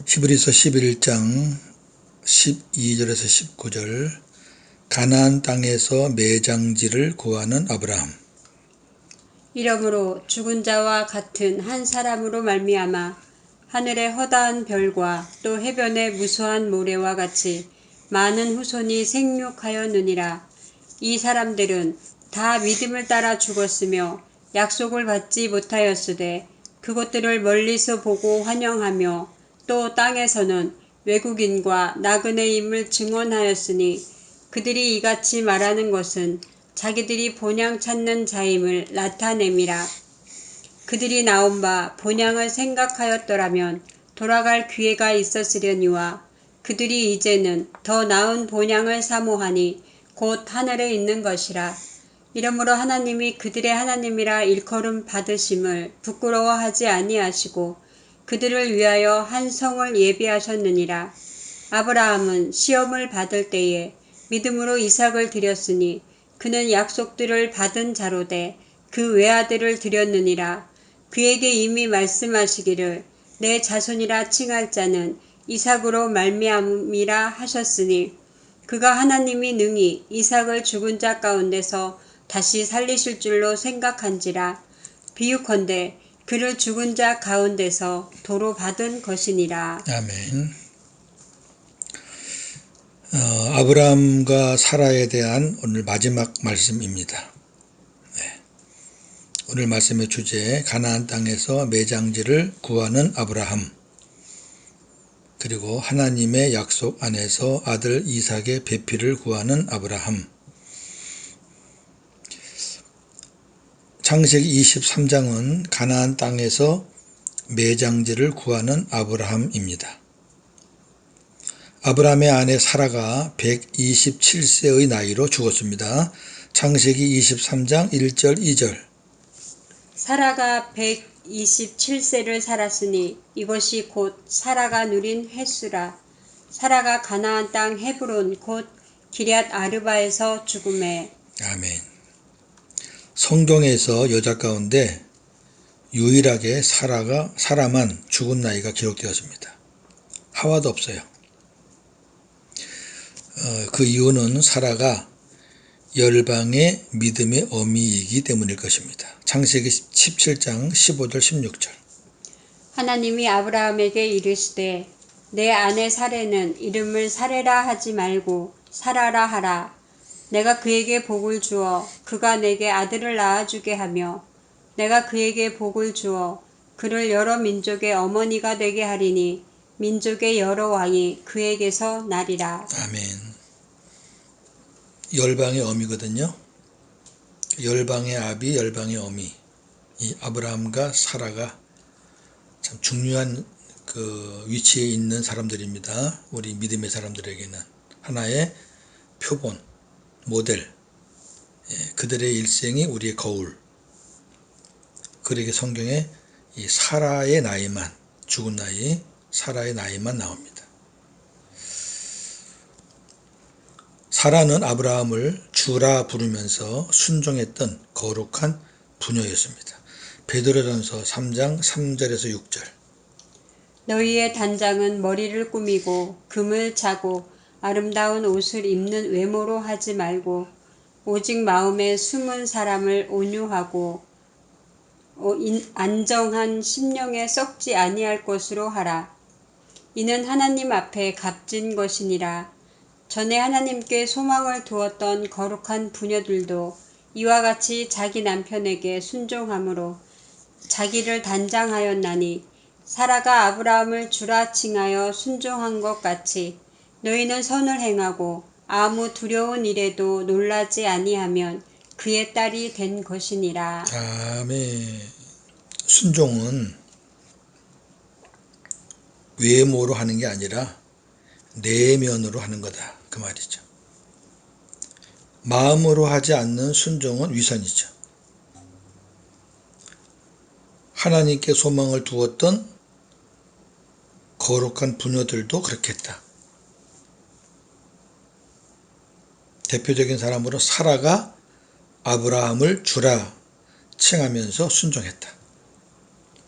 히브리서 11장 12절에서 19절 가나안 땅에서 매장지를 구하는 아브라함. 이러므로 죽은 자와 같은 한 사람으로 말미암아 하늘의 허다한 별과 또 해변의 무수한 모래와 같이 많은 후손이 생육하였느니라. 이 사람들은 다 믿음을 따라 죽었으며 약속을 받지 못하였으되 그것들을 멀리서 보고 환영하며 또 땅에서는 외국인과 나그네임을 증언하였으니 그들이 이같이 말하는 것은 자기들이 본향 찾는 자임을 나타냄이라. 그들이 나온 바 본향을 생각하였더라면 돌아갈 기회가 있었으려니와 그들이 이제는 더 나은 본향을 사모하니 곧 하늘에 있는 것이라. 이러므로 하나님이 그들의 하나님이라 일컬음 받으심을 부끄러워하지 아니하시고 그들을 위하여 한 성을 예비하셨느니라. 아브라함은 시험을 받을 때에 믿음으로 이삭을 드렸으니 그는 약속들을 받은 자로되 그 외아들을 드렸느니라. 그에게 이미 말씀하시기를 내 자손이라 칭할 자는 이삭으로 말미암이라 하셨으니 그가 하나님이 능히 이삭을 죽은 자 가운데서 다시 살리실 줄로 생각한지라. 비유컨대 그를 죽은 자 가운데서 도로 받은 것이니라. 아멘. 아브라함과 사라에 대한 오늘 마지막 말씀입니다. 오늘 말씀의 주제 가나안 땅에서 매장지를 구하는 아브라함, 그리고 하나님의 약속 안에서 아들 이삭의 배필을 구하는 아브라함. 창세기 23장은 가나안 땅에서 매장지를 구하는 아브라함입니다. 아브라함의 아내 사라가 127세의 나이로 죽었습니다. 창세기 23장 1절 2절. 사라가 127세를 살았으니 이것이 곧 사라가 누린 횟수라. 사라가 가나안 땅 헤브론 곧 기럇 아르바에서 죽음에. 아멘. 성경에서 여자 가운데 유일하게 사라만 죽은 나이가 기록되었습니다. 하와도 없어요. 그 이유는 사라가 열방의 믿음의 어미이기 때문일 것입니다. 창세기 17장 15절 16절. 하나님이 아브라함에게 이르시되 내 아내 사레는 이름을 사레라 하지 말고 사라라 하라. 내가 그에게 복을 주어 그가 내게 아들을 낳아주게 하며 내가 그에게 복을 주어 그를 여러 민족의 어머니가 되게 하리니 민족의 여러 왕이 그에게서 나리라. 아멘. 열방의 어미거든요. 열방의 아비, 열방의 어미. 이 아브라함과 사라가 참 중요한 그 위치에 있는 사람들입니다. 우리 믿음의 사람들에게는 하나의 표본, 모델. 그들의 일생이 우리의 거울. 그러게 성경에 이 사라의 나이만, 죽은 나이, 사라의 나이만 나옵니다. 사라는 아브라함을 주라 부르면서 순종했던 거룩한 부녀였습니다. 베드로전서 3장 3절에서 6절. 너희의 단장은 머리를 꾸미고 금을 차고 아름다운 옷을 입는 외모로 하지 말고 오직 마음에 숨은 사람을 온유하고 안정한 심령에 썩지 아니할 것으로 하라. 이는 하나님 앞에 값진 것이니라. 전에 하나님께 소망을 두었던 거룩한 부녀들도 이와 같이 자기 남편에게 순종함으로 자기를 단장하였나니 사라가 아브라함을 주라 칭하여 순종한 것 같이 너희는 선을 행하고 아무 두려운 일에도 놀라지 아니하면 그의 딸이 된 것이니라. 아멘. 순종은 외모로 하는 게 아니라 내면으로 하는 거다. 그 말이죠. 마음으로 하지 않는 순종은 위선이죠. 하나님께 소망을 두었던 거룩한 부녀들도 그렇게 했다. 대표적인 사람으로 사라가 아브라함을 주라 칭하면서 순종했다.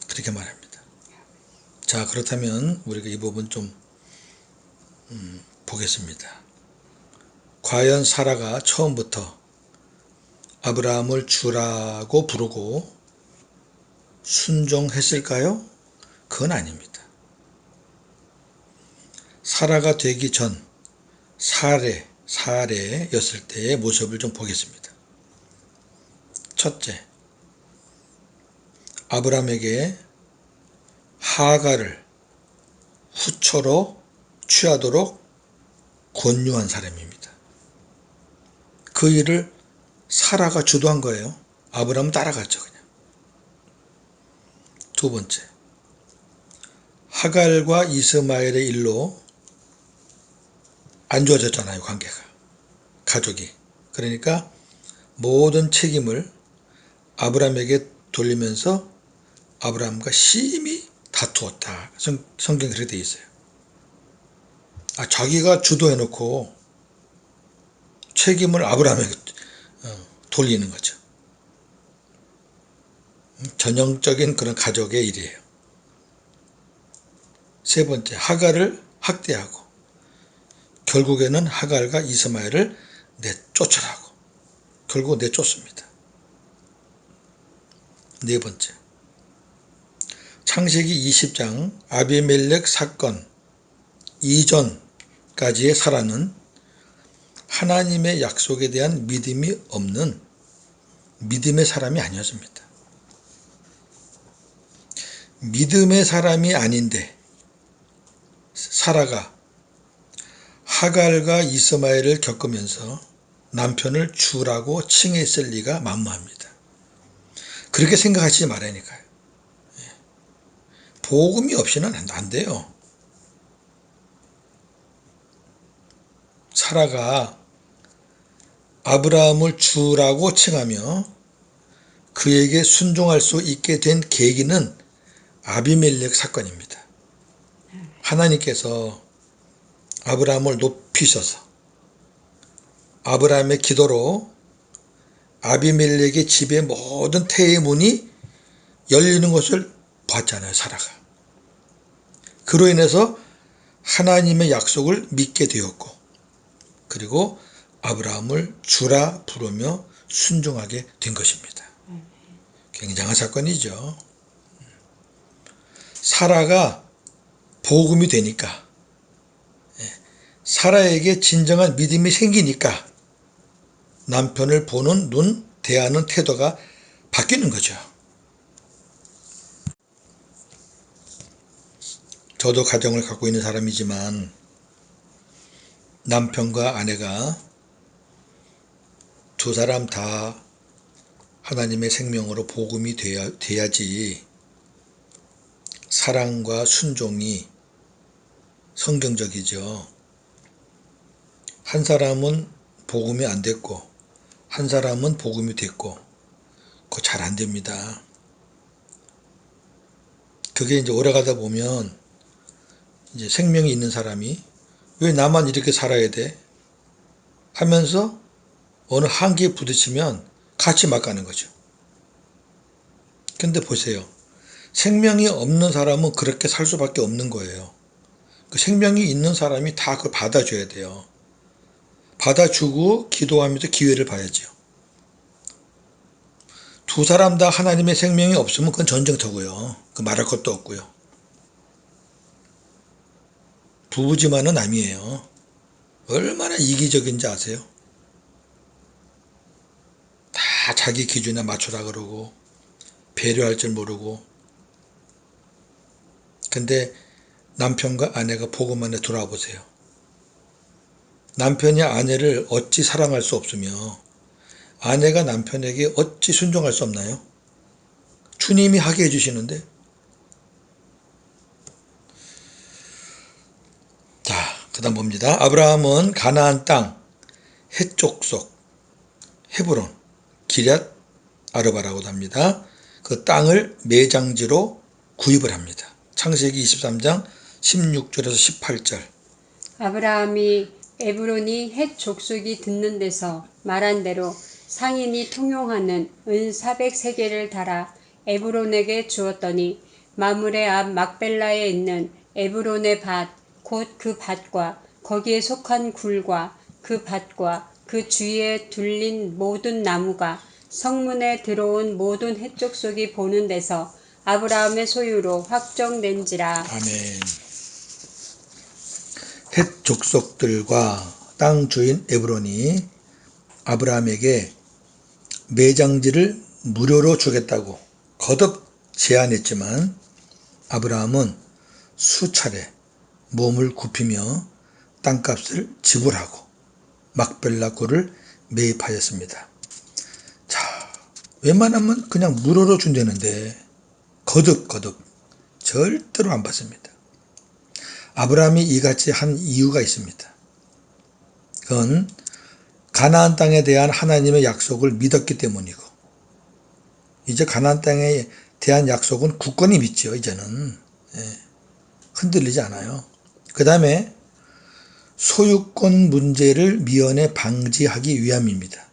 그렇게 말합니다. 자, 그렇다면 우리가 이 부분 좀 보겠습니다. 과연 사라가 처음부터 아브라함을 주라고 부르고 순종했을까요? 그건 아닙니다. 사라가 되기 전 사례였을 때의 모습을 좀 보겠습니다. 첫째, 아브라함에게 하갈을 후처로 취하도록 권유한 사람입니다. 그 일을 사라가 주도한 거예요. 아브라함은 따라갔죠, 그냥. 두 번째, 하갈과 이스마엘의 일로 안 좋아졌잖아요, 관계가. 가족이. 그러니까 모든 책임을 아브라함에게 돌리면서 아브라함과 심히 다투었다. 성경에 그렇게 되어 있어요. 자기가 주도해놓고 책임을 아브라함에게 돌리는 거죠. 전형적인 그런 가족의 일이에요. 세 번째, 하갈을 학대하고 결국에는 하갈과 이스마엘을 내쫓으라고 결국 내쫓습니다. 네 번째, 창세기 20장 아비멜렉 사건 이전까지의 사라는 하나님의 약속에 대한 믿음이 없는 믿음의 사람이 아니었습니다. 믿음의 사람이 아닌데 사라가 하갈과 이스마엘을 겪으면서 남편을 주라고 칭했을 리가 만무합니다. 그렇게 생각하시지 말라니까요. 복음이 없이는 안 돼요. 사라가 아브라함을 주라고 칭하며 그에게 순종할 수 있게 된 계기는 아비멜렉 사건입니다. 하나님께서 아브라함을 높이셔서 아브라함의 기도로 아비멜렉의 집의 모든 태의 문이 열리는 것을 봤잖아요, 사라가. 그로 인해서 하나님의 약속을 믿게 되었고, 그리고 아브라함을 주라 부르며 순종하게 된 것입니다. 굉장한 사건이죠. 사라가 복음이 되니까, 사라에게 진정한 믿음이 생기니까 남편을 보는 눈, 대하는 태도가 바뀌는 거죠. 저도 가정을 갖고 있는 사람이지만 남편과 아내가 두 사람 다 하나님의 생명으로 복음이 돼야지 사랑과 순종이 성경적이죠. 한 사람은 복음이 안 됐고 한 사람은 복음이 됐고 그거 잘 안 됩니다. 그게 이제 오래가다 보면 이제 생명이 있는 사람이 왜 나만 이렇게 살아야 돼? 하면서 어느 한계에 부딪히면 같이 막 가는 거죠. 근데 보세요. 생명이 없는 사람은 그렇게 살 수밖에 없는 거예요. 그 생명이 있는 사람이 다 그걸 받아줘야 돼요. 받아주고 기도하면서 기회를 봐야죠. 두 사람 다 하나님의 생명이 없으면 그건 전쟁터고요. 그 말할 것도 없고요. 부부지만은 아니에요. 얼마나 이기적인지 아세요? 다 자기 기준에 맞추라 그러고 배려할 줄 모르고. 근데 남편과 아내가 복음 안에 돌아와 보세요. 남편이 아내를 어찌 사랑할 수 없으며 아내가 남편에게 어찌 순종할 수 없나요? 주님이 하게 해주시는데. 자, 그 다음 봅니다. 아브라함은 가나안 땅 해쪽 헤브론 기럇 아르바라고도 합니다. 그 땅을 매장지로 구입을 합니다. 창세기 23장 16절에서 18절. 아브라함이 에브론이 헷 족속이 듣는 데서 말한 대로 상인이 통용하는 은 400세겔을 달아 에브론에게 주었더니 마물의 앞 막벨라에 있는 에브론의 밭, 곧 그 밭과 거기에 속한 굴과 그 밭과 그 주위에 둘린 모든 나무가 성문에 들어온 모든 헷족속이 보는 데서 아브라함의 소유로 확정된지라. 아멘. 헷 족속들과 땅 주인 에브론이 아브라함에게 매장지를 무료로 주겠다고 거듭 제안했지만 아브라함은 수차례 몸을 굽히며 땅값을 지불하고 막벨라 굴을 매입하였습니다. 자, 웬만하면 그냥 무료로 준다는데 거듭 절대로 안 받습니다. 아브라함이 이같이 한 이유가 있습니다. 그건 가나안 땅에 대한 하나님의 약속을 믿었기 때문이고, 이제 가나안 땅에 대한 약속은 굳건히 믿죠. 이제는 흔들리지 않아요. 그 다음에 소유권 문제를 미연에 방지하기 위함입니다.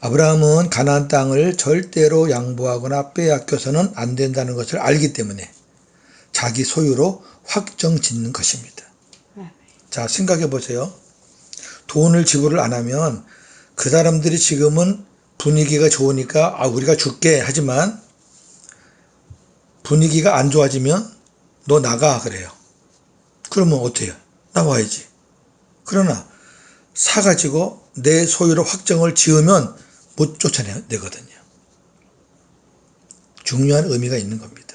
아브라함은 가나안 땅을 절대로 양보하거나 빼앗겨서는 안 된다는 것을 알기 때문에 자기 소유로 확정 짓는 것입니다. 자, 생각해 보세요. 돈을 지불을 안 하면 그 사람들이 지금은 분위기가 좋으니까 우리가 줄게 하지만 분위기가 안 좋아지면 너 나가 그래요. 그러면 어때요? 나와야지. 그러나 사가지고 내 소유로 확정을 지으면 못 쫓아내거든요. 중요한 의미가 있는 겁니다.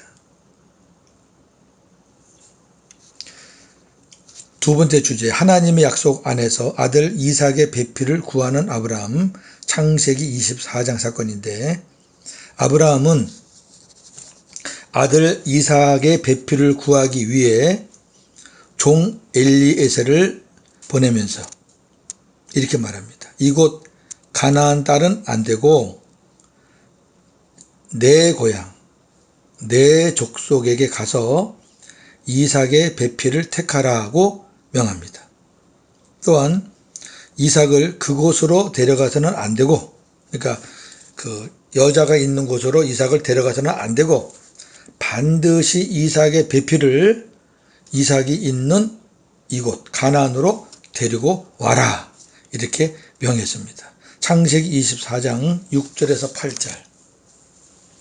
두 번째 주제, 하나님의 약속 안에서 아들 이삭의 배필을 구하는 아브라함, 창세기 24장 사건인데, 아브라함은 아들 이삭의 배필을 구하기 위해 종 엘리에셀을 보내면서 이렇게 말합니다. 이곳 가나안 딸은 안 되고 내 고향, 내 족속에게 가서 이삭의 배필을 택하라고 명합니다. 또한 이삭을 그곳으로 데려가서는 안 되고, 그러니까 그 여자가 있는 곳으로 이삭을 데려가서는 안 되고 반드시 이삭의 배필을 이삭이 있는 이곳 가나안으로 데리고 와라, 이렇게 명했습니다. 창세기 24장 6절에서 8절.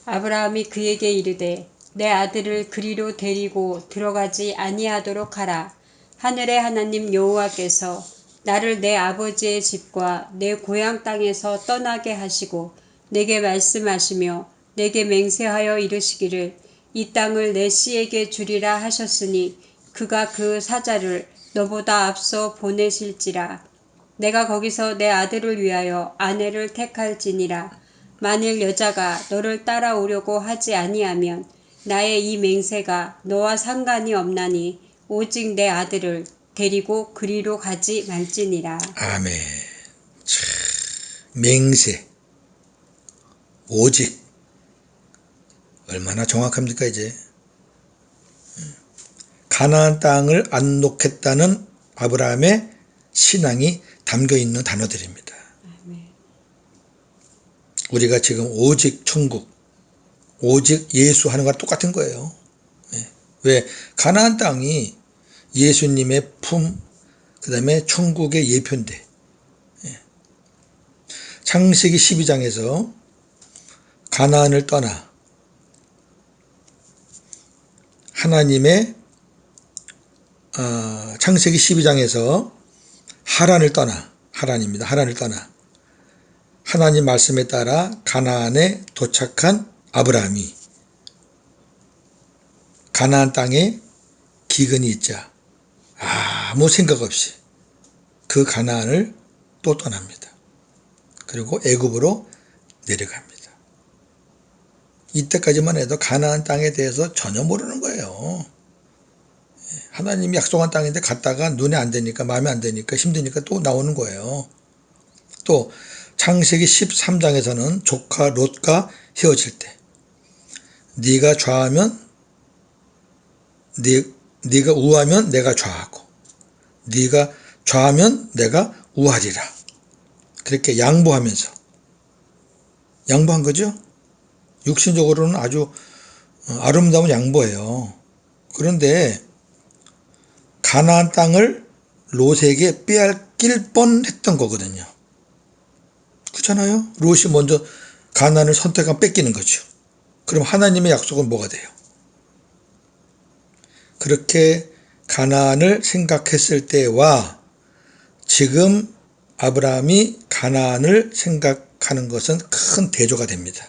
아브라함이 그에게 이르되 내 아들을 그리로 데리고 들어가지 아니하도록 하라. 하늘의 하나님 여호와께서 나를 내 아버지의 집과 내 고향 땅에서 떠나게 하시고 내게 말씀하시며 내게 맹세하여 이르시기를 이 땅을 내 씨에게 주리라 하셨으니 그가 그 사자를 너보다 앞서 보내실지라. 내가 거기서 내 아들을 위하여 아내를 택할지니라. 만일 여자가 너를 따라오려고 하지 아니하면 나의 이 맹세가 너와 상관이 없나니 오직 내 아들을 데리고 그리로 가지 말지니라. 아멘. 맹세, 오직, 얼마나 정확합니까 이제. 가나안 땅을 안 놓겠다는 아브라함의 신앙이 담겨있는 단어들입니다. 우리가 지금 오직 천국, 오직 예수 하는 거랑 똑같은 거예요. 왜? 가나안 땅이 예수님의 품, 그 다음에 천국의 예표인데, 창세기 12장에서 가나안을 떠나 하나님의 창세기 12장에서 하란을 떠나, 하란입니다. 하란을 떠나 하나님 말씀에 따라 가나안에 도착한 아브라함이 가나안 땅에 기근이 있자 아무 생각 없이 그 가나안을 또 떠납니다. 그리고 애굽으로 내려갑니다. 이때까지만 해도 가나안 땅에 대해서 전혀 모르는 거예요. 하나님이 약속한 땅인데 갔다가 눈에 안 되니까, 마음에 안 되니까, 힘드니까 또 나오는 거예요. 또 창세기 13장에서는 조카 롯과 헤어질 때 네가 좌하면 네가 우하면 내가 좌하고 네가 좌하면 내가 우하리라, 그렇게 양보하면서 양보한 거죠. 육신적으로는 아주 아름다운 양보예요. 그런데 가나안 땅을 롯에게 빼앗길 뻔했던 거거든요. 그렇잖아요. 롯이 먼저 가나안을 선택하면 뺏기는 거죠. 그럼 하나님의 약속은 뭐가 돼요? 그렇게 가나안을 생각했을 때와 지금 아브라함이 가나안을 생각하는 것은 큰 대조가 됩니다.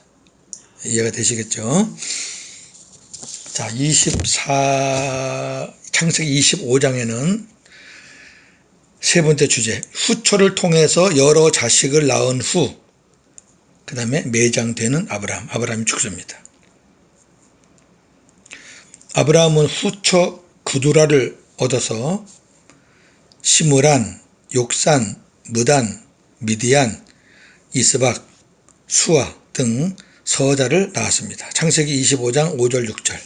이해가 되시겠죠? 자, 창세기 25장에는 세 번째 주제, 후초를 통해서 여러 자식을 낳은 후, 그 다음에 매장되는 아브라함이 죽습니다. 아브라함은 후초 그두라를 얻어서 시므란, 욕산, 무단, 미디안, 이스박, 수아 등 서자를 낳았습니다. 창세기 25장 5절 6절.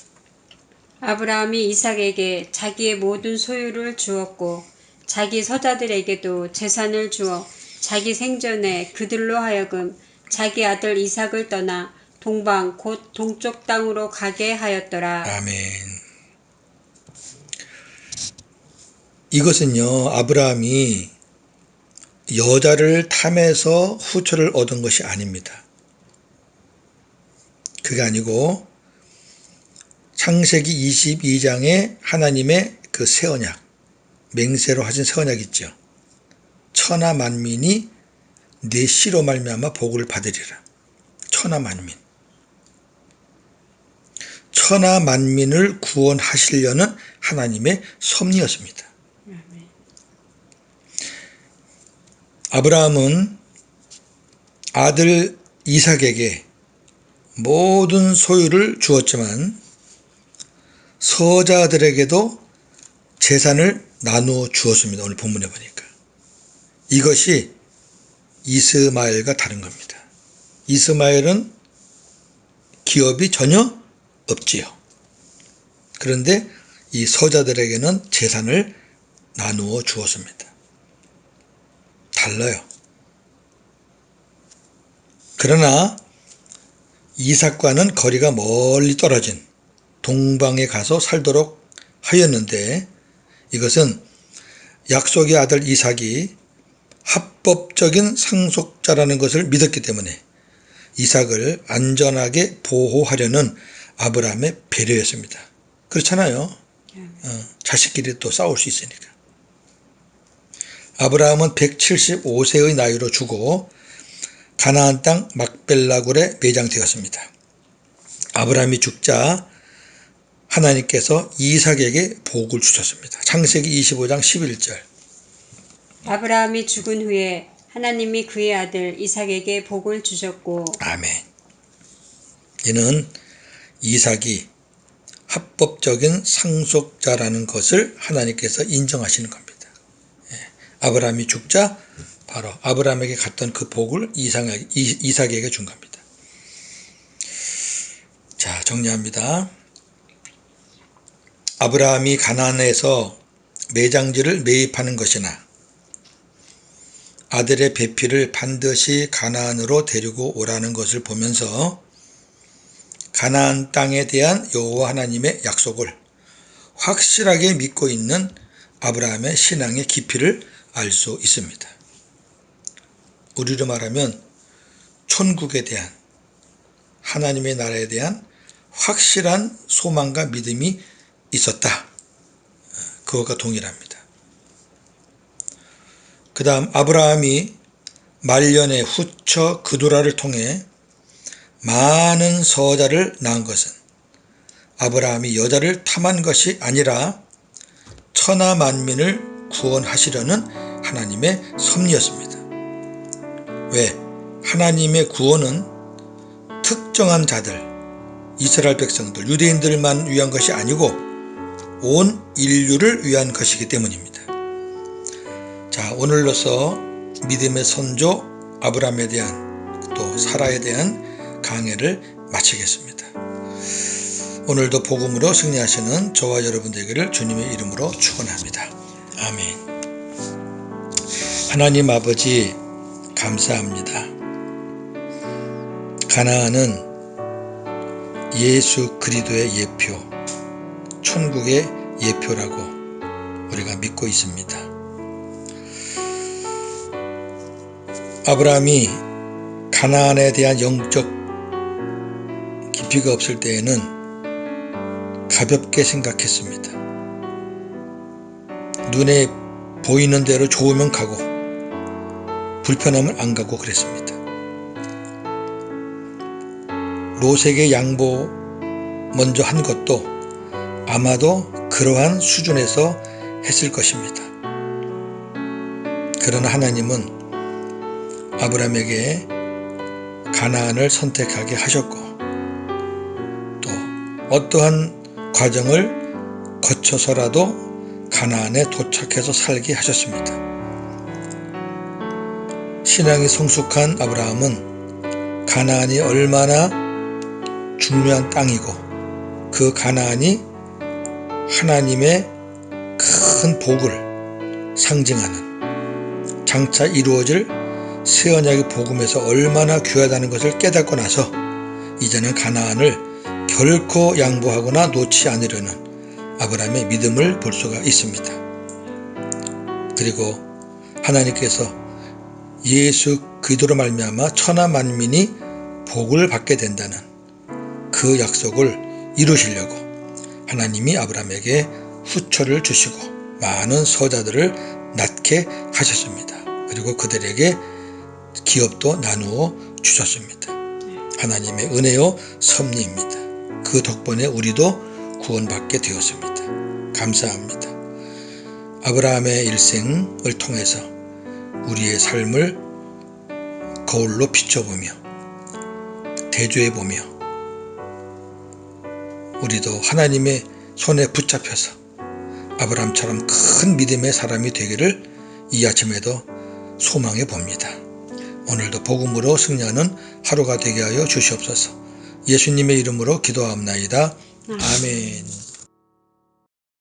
아브라함이 이삭에게 자기의 모든 소유를 주었고 자기 서자들에게도 재산을 주어 자기 생전에 그들로 하여금 자기 아들 이삭을 떠나 동방 곧 동쪽 땅으로 가게 하였더라. 아멘. 이것은요, 아브라함이 여자를 탐해서 후초를 얻은 것이 아닙니다. 그게 아니고 창세기 22장에 하나님의 그 새 언약, 맹세로 하신 새 언약 있죠. 천하 만민이 내 씨로 말미암아 복을 받으리라. 천하 만민. 천하 만민을 구원하시려는 하나님의 섭리였습니다. 아브라함은 아들 이삭에게 모든 소유를 주었지만 서자들에게도 재산을 나누어 주었습니다. 오늘 본문에 보니까. 이것이 이스마엘과 다른 겁니다. 이스마엘은 기업이 전혀 없지요. 그런데 이 서자들에게는 재산을 나누어 주었습니다. 달라요. 그러나 이삭과는 거리가 멀리 떨어진 동방에 가서 살도록 하였는데 이것은 약속의 아들 이삭이 합법적인 상속자라는 것을 믿었기 때문에 이삭을 안전하게 보호하려는 아브라함의 배려였습니다. 그렇잖아요. 자식끼리 또 싸울 수 있으니까. 아브라함은 175세의 나이로 죽어 가나안 땅 막벨라굴에 매장되었습니다. 아브라함이 죽자 하나님께서 이삭에게 복을 주셨습니다. 창세기 25장 11절. 아브라함이 죽은 후에 하나님이 그의 아들 이삭에게 복을 주셨고 아멘. 이는 이삭이 합법적인 상속자라는 것을 하나님께서 인정하시는 겁니다. 아브라함이 죽자 바로 아브라함에게 갔던 그 복을 이삭에게 준 겁니다. 자, 정리합니다. 아브라함이 가나안에서 매장지를 매입하는 것이나 아들의 배필을 반드시 가나안으로 데리고 오라는 것을 보면서 가나안 땅에 대한 여호와 하나님의 약속을 확실하게 믿고 있는 아브라함의 신앙의 깊이를 알 수 있습니다. 우리로 말하면 천국에 대한 하나님의 나라에 대한 확실한 소망과 믿음이 있었다. 그것과 동일합니다. 그 다음 아브라함이 말년에 후처 그두라를 통해 많은 서자를 낳은 것은 아브라함이 여자를 탐한 것이 아니라 천하 만민을 구원하시려는 하나님의 섭리였습니다. 왜? 하나님의 구원은 특정한 자들, 이스라엘 백성들, 유대인들만 위한 것이 아니고 온 인류를 위한 것이기 때문입니다. 자, 오늘로서 믿음의 선조 아브라함에 대한 또 사라에 대한 강해를 마치겠습니다. 오늘도 복음으로 승리하시는 저와 여러분 되기를 주님의 이름으로 축원합니다. 아멘. 하나님 아버지 감사합니다. 가나안은 예수 그리스도의 예표, 천국의 예표라고 우리가 믿고 있습니다. 아브라함이 가나안에 대한 영적 깊이가 없을 때에는 가볍게 생각했습니다. 눈에 보이는 대로 좋으면 가고 불편하면 안 가고 그랬습니다. 롯에게 양보 먼저 한 것도 아마도 그러한 수준에서 했을 것입니다. 그러나 하나님은 아브라함에게 가나안을 선택하게 하셨고 또 어떠한 과정을 거쳐서라도 가나안에 도착해서 살게 하셨습니다. 신앙이 성숙한 아브라함은 가나안이 얼마나 중요한 땅이고 그 가나안이 하나님의 큰 복을 상징하는 장차 이루어질 새 언약의 복음에서 얼마나 귀하다는 것을 깨닫고 나서 이제는 가나안을 결코 양보하거나 놓지 않으려는 아브라함의 믿음을 볼 수가 있습니다. 그리고 하나님께서 예수 그리스도로 말미암아 천하 만민이 복을 받게 된다는 그 약속을 이루시려고 하나님이 아브라함에게 후처를 주시고 많은 서자들을 낳게 하셨습니다. 그리고 그들에게 기업도 나누어 주셨습니다. 하나님의 은혜요 섭리입니다. 그 덕분에 우리도 구원받게 되었습니다. 감사합니다. 아브라함의 일생을 통해서 우리의 삶을 거울로 비춰보며 대조해보며 우리도 하나님의 손에 붙잡혀서 아브라함처럼 큰 믿음의 사람이 되기를 이 아침에도 소망해 봅니다. 오늘도 복음으로 승리하는 하루가 되게 하여 주시옵소서. 예수님의 이름으로 기도하옵나이다. 아멘.